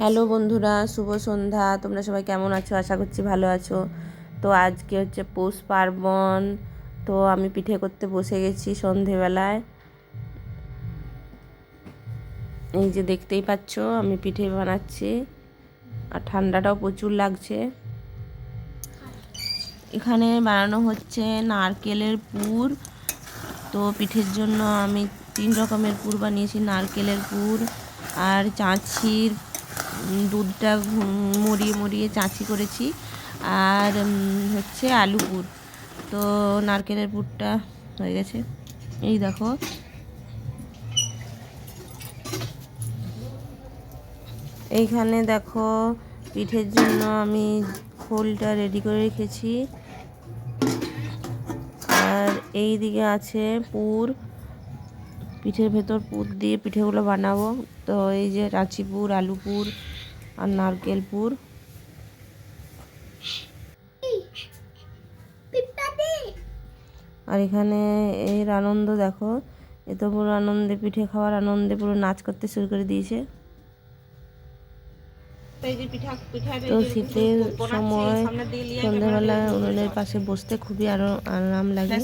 Hello বন্ধুরা, শুভ সন্ধ্যা। তোমরা সবাই কেমন আছো? আশা করছি ভালো আছো। তো আজকে হচ্ছে পৌষ পার্বণ। তো আমি পিঠে করতে বসে গেছি সন্ধেবেলায়। এই যে দেখতেই পাচ্ছ আমি পিঠে বানাচ্ছি, আর ঠান্ডাটাও প্রচুর লাগছে। এখানে বানানো হচ্ছে নারকেলের পুর। তো পিঠের জন্য আমি 3 রকমের পুর বানিয়েছি। নারকেলের পুর আর চাঁচির দুধটা মুড়িয়ে মুড়িয়ে চাঁচি করেছি, আর হচ্ছে আলু পুর। তো নারকেলের পুরটা হয়ে গেছে, এই দেখো। এইখানে দেখো পিঠের জন্য আমি খোলটা রেডি করে রেখেছি, আর এই দিকে আছে পুর। পিঠের ভেতর পুর দিয়ে পিঠেগুলো বানাবো। তো এই যে চাঁচি পুর, আলু পুর আর নারকেল পুর। আর এখানে এর আনন্দ দেখো, এ তো পুরো আনন্দে, পিঠে খাওয়ার আনন্দে পুরো নাচ করতে শুরু করে দিয়েছে। তো শীতের সময় সন্ধ্যাবেলায় উনুনের পাশে বসতে খুবই আরো আরাম লাগে।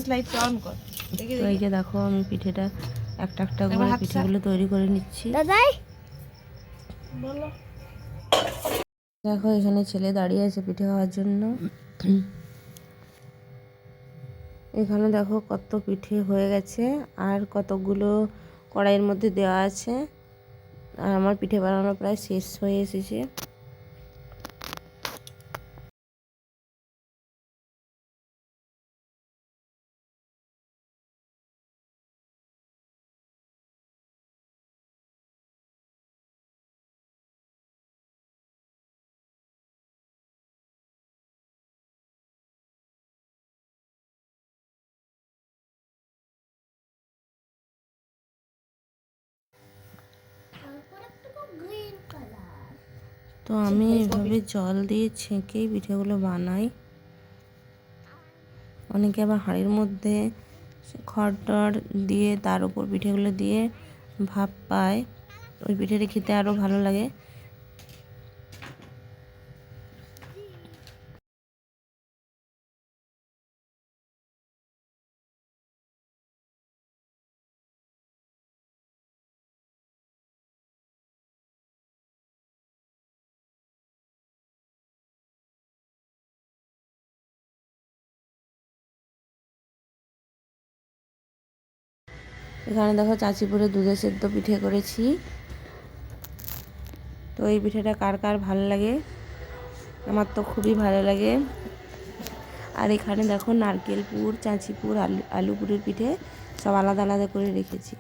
তো এই যে দেখো আমি পিঠেটা একটা একটা করে পিঠেগুলো তৈরি করে নিচ্ছি। দেখো এখানে ছেলে দাঁড়িয়ে আছে পিঠে খাওয়ার জন্য। এখানে দেখো কত পিঠে হয়ে গেছে, আর কতগুলো কড়াইয়ের মধ্যে দেওয়া আছে। আর আমার পিঠে বানানো প্রায় শেষ হয়ে এসেছে। তো আমি এইভাবে জল দিয়ে ছেঁকেই পিঠেগুলো বানাই। অনেকে আবার হাঁড়ির মধ্যে খড় দিয়ে তার উপর পিঠেগুলো দিয়ে ভাপ পায়, ওই পিঠেটা খেতে আরও ভালো লাগে। এখানে দেখো চাঁচিপুরে দুধে সেদ্ধ পিঠে করেছি। তো এই পিঠেটা কার কার ভালো লাগে? আমার তো খুবই ভালো লাগে। আর এখানে দেখো নারকেল পুর, চাঁচি পুর, আলু পুরের পিঠে সব আলাদা আলাদা করে রেখেছি।